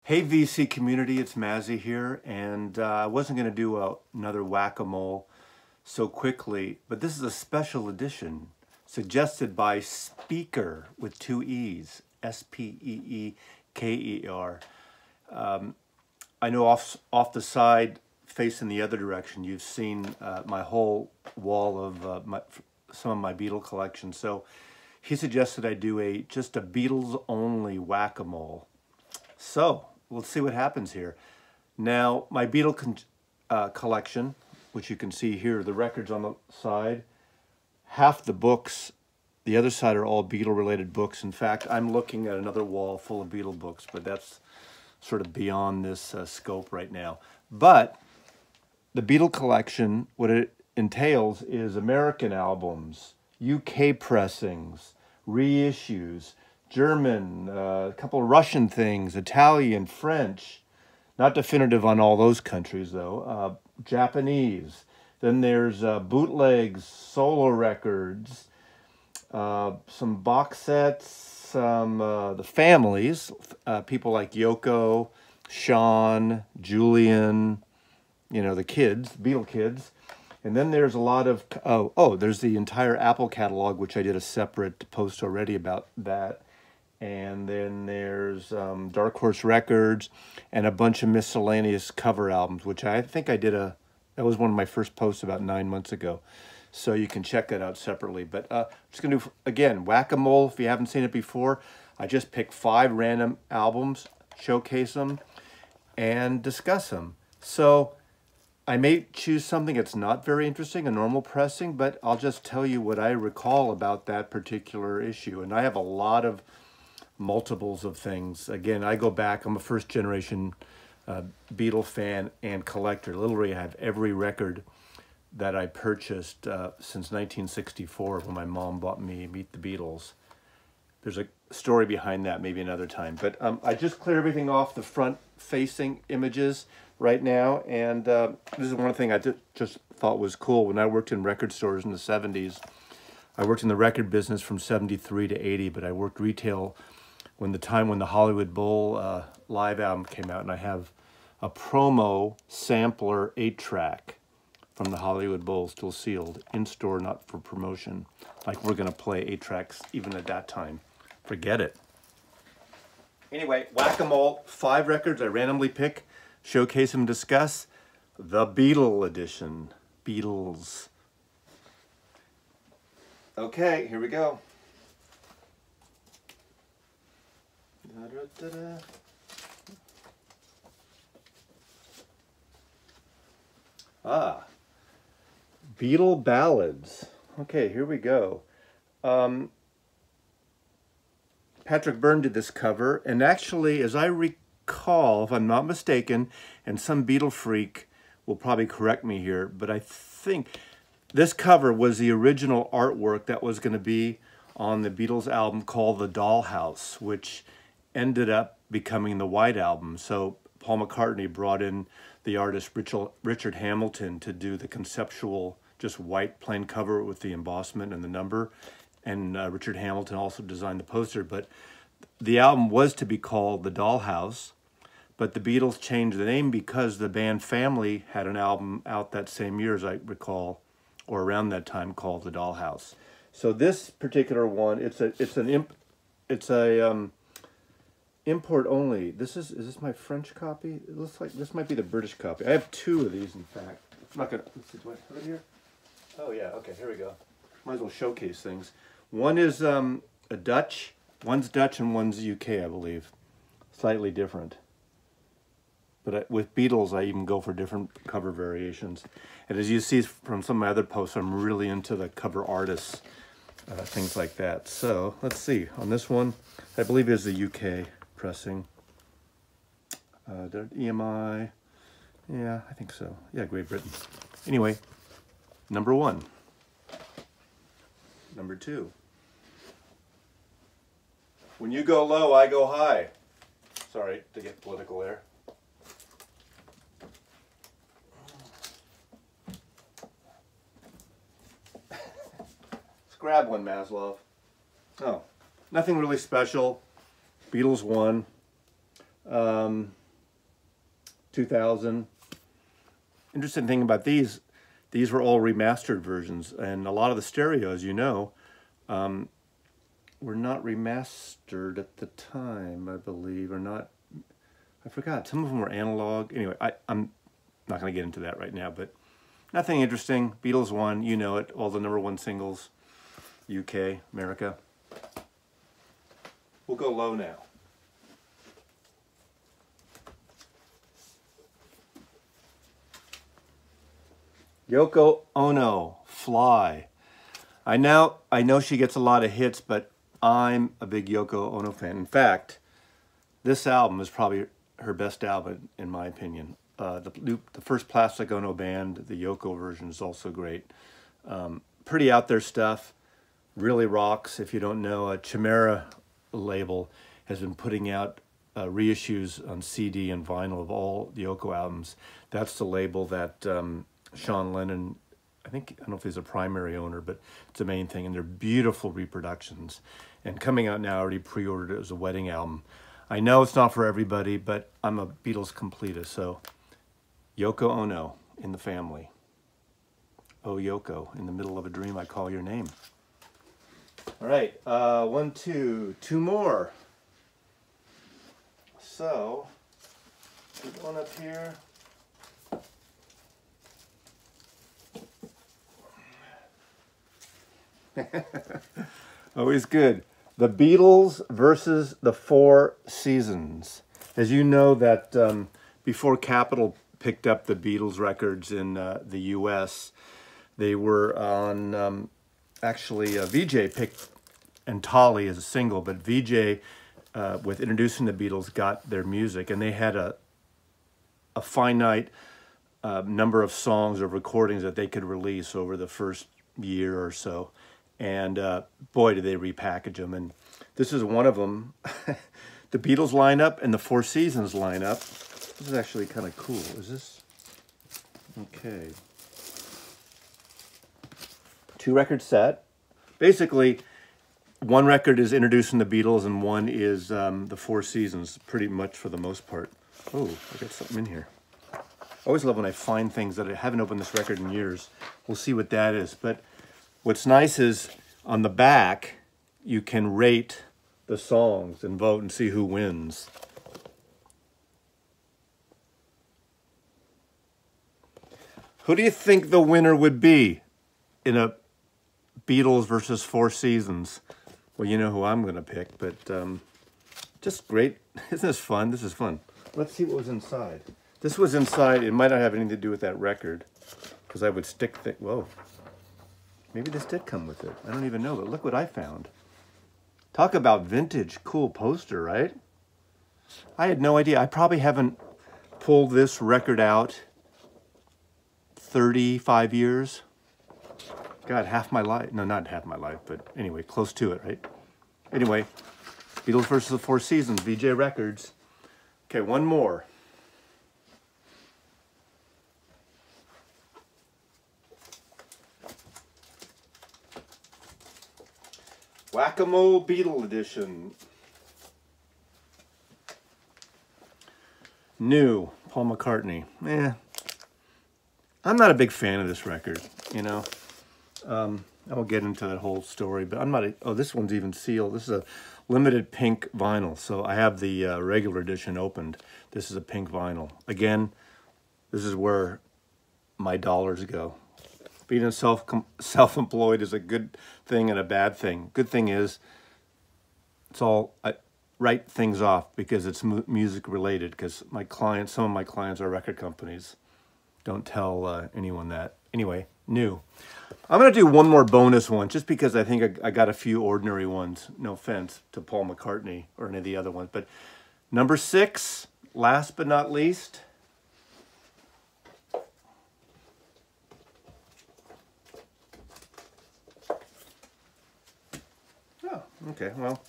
Hey VC community, it's Mazzy here, and I wasn't going to do another whack-a-mole so quickly, but this is a special edition suggested by Speaker with two E's, S-P-E-E-K-E-R. I know off the side, facing the other direction, you've seen my whole wall of some of my Beatle collection, so he suggested I do just a Beatles-only whack-a-mole. So, let's see what happens here. Now, my Beatle collection, which you can see here, the records on the side, half the books, the other side are all Beatle-related books. In fact, I'm looking at another wall full of Beatle books, but that's sort of beyond this scope right now. But the Beatle collection, what it entails is American albums, UK pressings, reissues, German, a couple of Russian things, Italian, French, not definitive on all those countries though, Japanese. Then there's bootlegs, solo records, some box sets, some the families, people like Yoko, Sean, Julian, you know, the kids, Beatle kids. And then there's a lot of, there's the entire Apple catalog, which I did a separate post already about that. And then there's Dark Horse Records and a bunch of miscellaneous cover albums, which I think I did that was one of my first posts about 9 months ago. So you can check that out separately. But I'm just going to do, again, whack-a-mole. If you haven't seen it before, I just pick 5 random albums, showcase them, and discuss them. So I may choose something that's not very interesting, a normal pressing, but I'll just tell you what I recall about that particular issue. And I have a lot of multiples of things. Again, I go back, I'm a first generation Beatle fan and collector. Literally I have every record that I purchased since 1964 when my mom bought me Meet the Beatles. There's a story behind that, maybe another time. But I just clear everything off the front facing images right now. And this is one thing I just thought was cool. When I worked in record stores in the 70s, I worked in the record business from 73 to 80, but I worked retail when the Hollywood Bowl live album came out, and I have a promo sampler 8-track from the Hollywood Bowl, still sealed, in store, not for promotion. Like we're gonna play 8 tracks even at that time. Forget it. Anyway, whack-a-mole, 5 records I randomly pick, showcase and discuss. The Beatle edition, Beatles. Okay, here we go. Da-da-da-da. Beatle Ballads. Okay, here we go. Patrick Byrne did this cover, and actually, as I recall, if I'm not mistaken, and some Beatle freak will probably correct me here, but I think this cover was the original artwork that was going to be on the Beatles album called The Dollhouse, which ended up becoming the White Album. So Paul McCartney brought in the artist Richard Hamilton to do the conceptual, just white plain cover with the embossment and the number. And Richard Hamilton also designed the poster. But the album was to be called The Dollhouse, but the Beatles changed the name because the band Family had an album out that same year, as I recall, or around that time, called The Dollhouse. So this particular one, it's a import only. Is this my French copy? It looks like this might be the British copy. I have 2 of these, in fact. I'm not gonna, let's see, do I have it here? Oh yeah, okay, here we go. Might as well showcase things. One is a Dutch, one's Dutch and one's UK, I believe. Slightly different. But with Beatles, I even go for different cover variations. And as you see from some of my other posts, I'm really into the cover artists, things like that. So let's see, on this one, I believe is the UK pressing. EMI, yeah, I think so. Yeah, Great Britain. Anyway, number 1. Number 2. When you go low, I go high. Sorry to get political there. Let's grab one, Maslow. Oh, nothing really special. Beatles 1. 2000. Interesting thing about these were all remastered versions, and a lot of the stereo, as you know, were not remastered at the time, I believe, or not. I forgot. Some of them were analog. Anyway, I'm not going to get into that right now, but nothing interesting. Beatles won, you know it, all the #1 singles, UK, America. We'll go low now. Yoko Ono, Fly. I know she gets a lot of hits, but I'm a big Yoko Ono fan. In fact, this album is probably her best album, in my opinion. The first Plastic Ono Band, the Yoko version, is also great. Pretty out there stuff, really rocks. If you don't know, a Chimera label has been putting out reissues on CD and vinyl of all the Yoko albums. That's the label that Sean Lennon, I don't know if he's a primary owner, but it's the main thing, and they're beautiful reproductions. And coming out now, I already pre-ordered it as a wedding album. I know it's not for everybody, but I'm a Beatles completist, so Yoko Ono in the family. Oh, Yoko, in the middle of a dream, I call your name. All right, 1, 2 more. So, keep going up here. Always good. The Beatles versus the Four Seasons. As you know, that before Capitol picked up the Beatles records in the U.S., they were on, actually, VJ picked and Tolly as a single, but VJ, with Introducing the Beatles, got their music, and they had a finite number of songs or recordings that they could release over the first year or so. And boy, did they repackage them. And this is one of them. The Beatles lineup and the Four Seasons lineup. This is actually kind of cool. Is this? Okay. 2-record set. Basically, one record is Introducing the Beatles and one is the Four Seasons, pretty much for the most part. Oh, I got something in here. I always love when I find things that I haven't opened this record in years. We'll see what that is. But what's nice is on the back, you can rate the songs and vote and see who wins. Who do you think the winner would be in a Beatles versus Four Seasons? Well, you know who I'm going to pick, but just great. Isn't this fun? This is fun. Let's see what was inside. This was inside. It might not have anything to do with that record, because I would stick the... Whoa. Maybe this did come with it. I don't even know, but look what I found. Talk about vintage, cool poster, right? I had no idea. I probably haven't pulled this record out 35 years. God, half my life. No, not half my life, but anyway, close to it, right? Anyway, Beatles versus the Four Seasons, VJ Records. Okay, one more. Whack-A-Mole Beatle Edition. New, Paul McCartney. I'm not a big fan of this record, you know. I won't get into that whole story, but I'm not oh, this one's even sealed. This is a limited pink vinyl, so I have the regular edition opened. This is a pink vinyl. Again, this is where my dollars go. Being self-employed is a good thing and a bad thing. Good thing is, it's all, I write things off because it's music related, because my clients, some of my clients are record companies. Don't tell anyone that. Anyway, new. I'm going to do one more bonus one, just because I think I got a few ordinary ones. No offense to Paul McCartney or any of the other ones. But number 6, last but not least. Okay, well,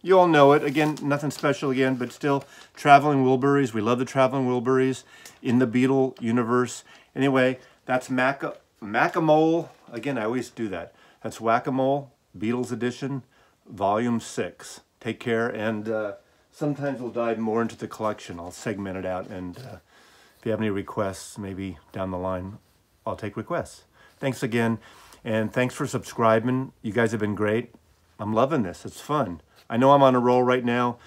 you all know it. Again, nothing special again, but still, Traveling Wilburys. We love the Traveling Wilburys in the Beatle universe. Anyway, that's Whack-A-Mole. Again, I always do that. That's Whack-A-Mole, Beatles Edition, Volume 6. Take care, and sometimes we'll dive more into the collection. I'll segment it out, and if you have any requests, maybe down the line, I'll take requests. Thanks again, and thanks for subscribing. You guys have been great. I'm loving this. It's fun. I know I'm on a roll right now.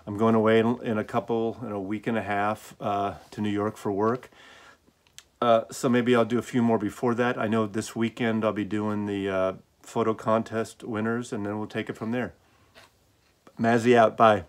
I'm going away in a week and a half to New York for work. So maybe I'll do a few more before that. I know this weekend I'll be doing the photo contest winners, and then we'll take it from there. Mazzy out. Bye.